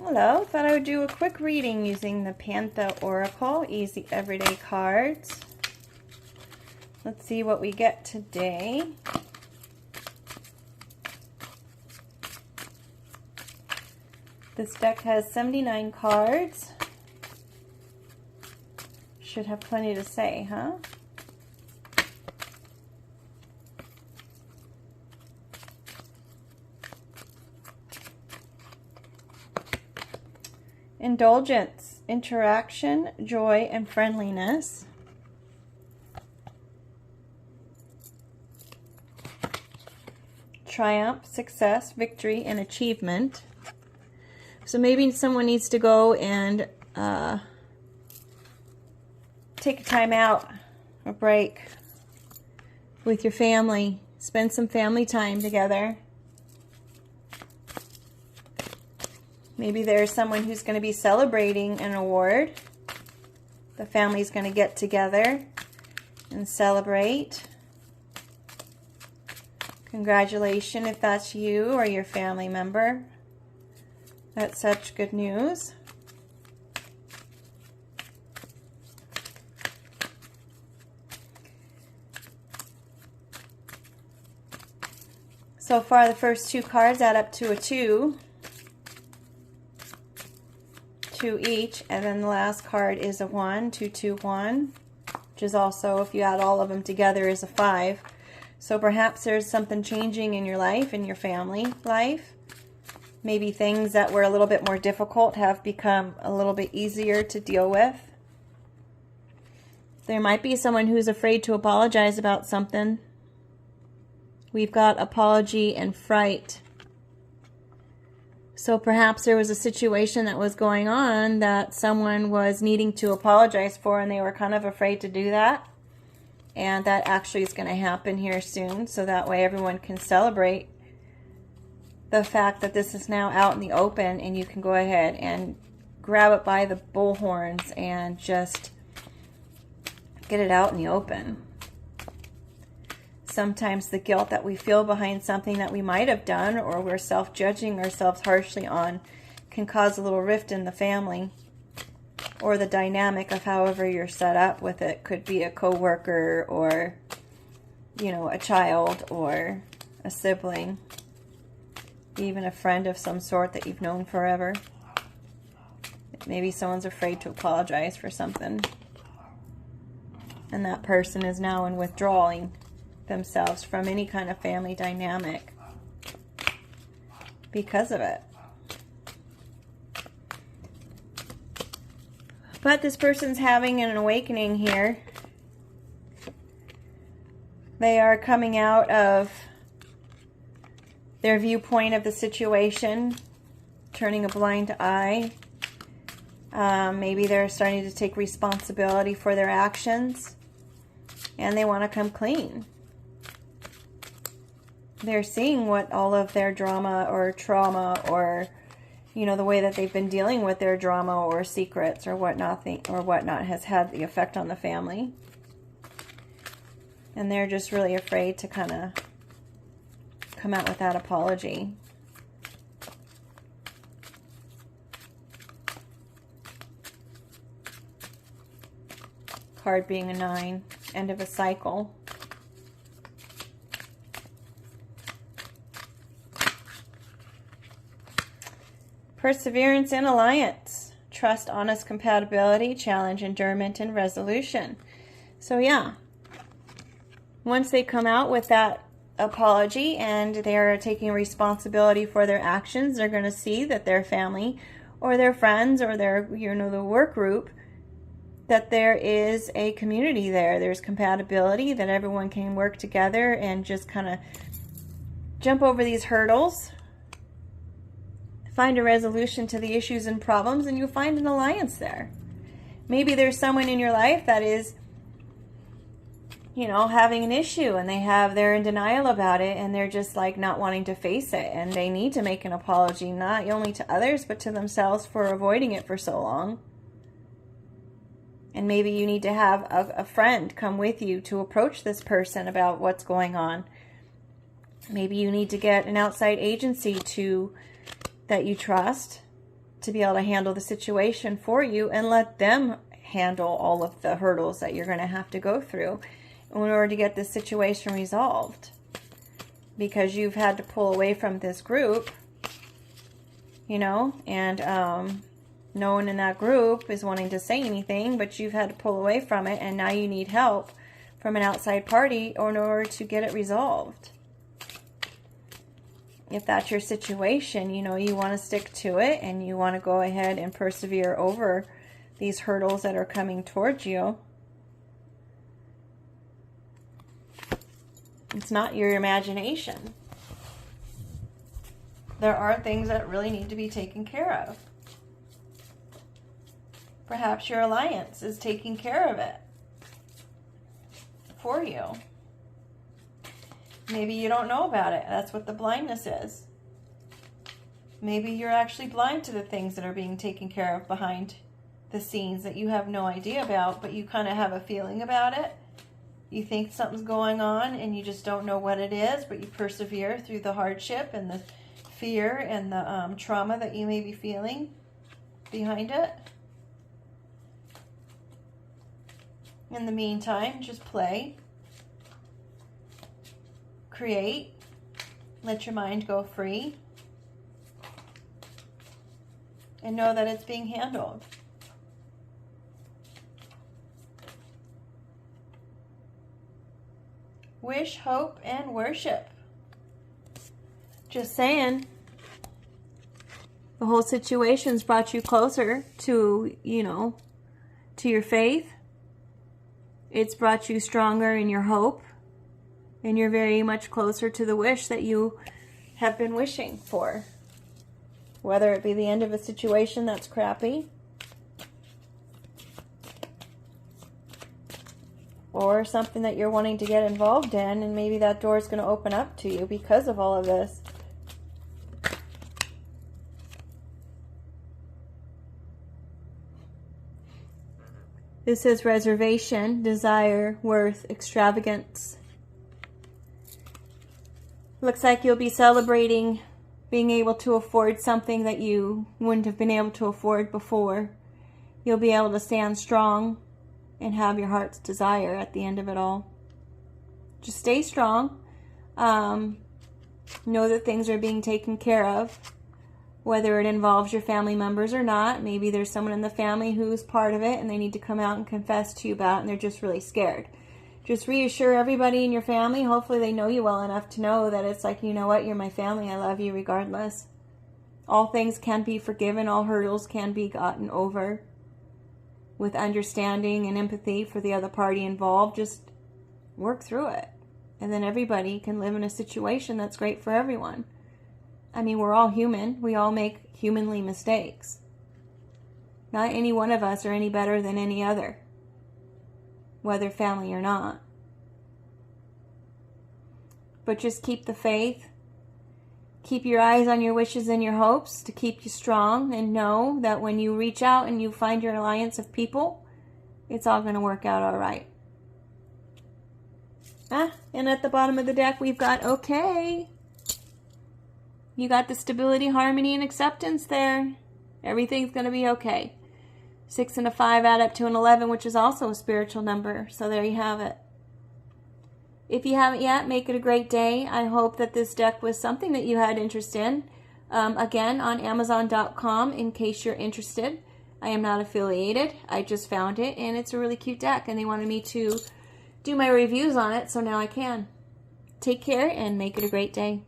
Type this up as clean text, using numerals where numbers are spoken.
Hello, thought I would do a quick reading using the Pantha Oracle, easy everyday cards. Let's see what we get today. This deck has 79 cards. Should have plenty to say, huh? Indulgence, interaction, joy, and friendliness. Triumph, success, victory, and achievement. So maybe someone needs to go and take a time out, a break with your family. Spend some family time together. Maybe there's someone who's going to be celebrating an award. The family's going to get together and celebrate. Congratulations if that's you or your family member. That's such good news. So far, the first two cards add up to a 2. 2 each, and then the last card is a 1, 2, 2, 1, which is also, if you add all of them together, is a 5. So perhaps there's something changing in your life, in your family life. Maybe things that were a little bit more difficult have become a little bit easier to deal with. There might be someone who's afraid to apologize about something. We've got apology and fright. So perhaps there was a situation that was going on that someone was needing to apologize for, and they were kind of afraid to do that. And that actually is going to happen here soon, so that way everyone can celebrate the fact that this is now out in the open, and you can go ahead and grab it by the bullhorns and just get it out in the open. Sometimes the guilt that we feel behind something that we might have done, or we're self-judging ourselves harshly on, can cause a little rift in the family, or the dynamic of however you're set up with it. Could be a coworker, or a child, or a sibling, even a friend of some sort that you've known forever. Maybe someone's afraid to apologize for something, and that person is now in withdrawing themselves from any kind of family dynamic because of it. But this person's having an awakening here. They are coming out of their viewpoint of the situation, turning a blind eye. Maybe they're starting to take responsibility for their actions, and they want to come clean. They're seeing what all of their drama or trauma, or the way that they've been dealing with their drama or secrets or whatnot has had the effect on the family. And they're just really afraid to kind of come out with that apology. Card being a 9, end of a cycle. Perseverance and alliance. Trust, honest compatibility, challenge, endurance, and resolution. So yeah, once they come out with that apology and they're taking responsibility for their actions, they're going to see that their family or their friends or their, the work group, that there is a community there. There's compatibility, that everyone can work together and just kind of jump over these hurdles, find a resolution to the issues and problems, and you'll find an alliance there. Maybe there's someone in your life that is, having an issue, and they're in denial about it, and they're just like not wanting to face it, and they need to make an apology, not only to others, but to themselves for avoiding it for so long. And maybe you need to have a friend come with you to approach this person about what's going on. Maybe you need to get an outside agency that you trust to be able to handle the situation for you, and let them handle all of the hurdles that you're going to have to go through in order to get this situation resolved. Because you've had to pull away from this group, you know, and no one in that group is wanting to say anything, but you've had to pull away from it, and now you need help from an outside party in order to get it resolved. If that's your situation, you know, you want to stick to it, and you want to go ahead and persevere over these hurdles that are coming towards you. It's not your imagination. There are things that really need to be taken care of. Perhaps your alliance is taking care of it for you. Maybe you don't know about it. That's what the blindness is. Maybe you're actually blind to the things that are being taken care of behind the scenes that you have no idea about, but you kind of have a feeling about it. You think something's going on and you just don't know what it is, but you persevere through the hardship and the fear and the trauma that you may be feeling behind it. In the meantime, just play, create, let your mind go free, and know that it's being handled. Wish, hope, and worship. Just saying. The whole situation's brought you closer to, you know, to your faith. It's brought you stronger in your hope. And you're very much closer to the wish that you have been wishing for. Whether it be the end of a situation that's crappy, or something that you're wanting to get involved in, and maybe that door is going to open up to you because of all of this. This is reservation, desire, worth, extravagance. Looks like you'll be celebrating being able to afford something that you wouldn't have been able to afford before. You'll be able to stand strong and have your heart's desire at the end of it all. Just stay strong. Know that things are being taken care of, whether it involves your family members or not. Maybe there's someone in the family who's part of it and they need to come out and confess to you about it, and they're just really scared. Just reassure everybody in your family. Hopefully they know you well enough to know that it's like, you know what, you're my family. I love you regardless. All things can be forgiven. All hurdles can be gotten over with understanding and empathy for the other party involved. Just work through it. And then everybody can live in a situation that's great for everyone. I mean, we're all human. We all make humanly mistakes. Not any one of us are any better than any other, whether family or not. But just keep the faith. Keep your eyes on your wishes and your hopes to keep you strong, and know that when you reach out and you find your alliance of people, it's all going to work out all right. And at the bottom of the deck, we've got okay. You got the stability, harmony, and acceptance there. Everything's going to be okay. 6 and a 5 add up to an 11, which is also a spiritual number. So there you have it. If you haven't yet, make it a great day. I hope that this deck was something that you had interest in. Again, on Amazon.com, in case you're interested. I am not affiliated. I just found it, and it's a really cute deck, and they wanted me to do my reviews on it, so now I can. Take care, and make it a great day.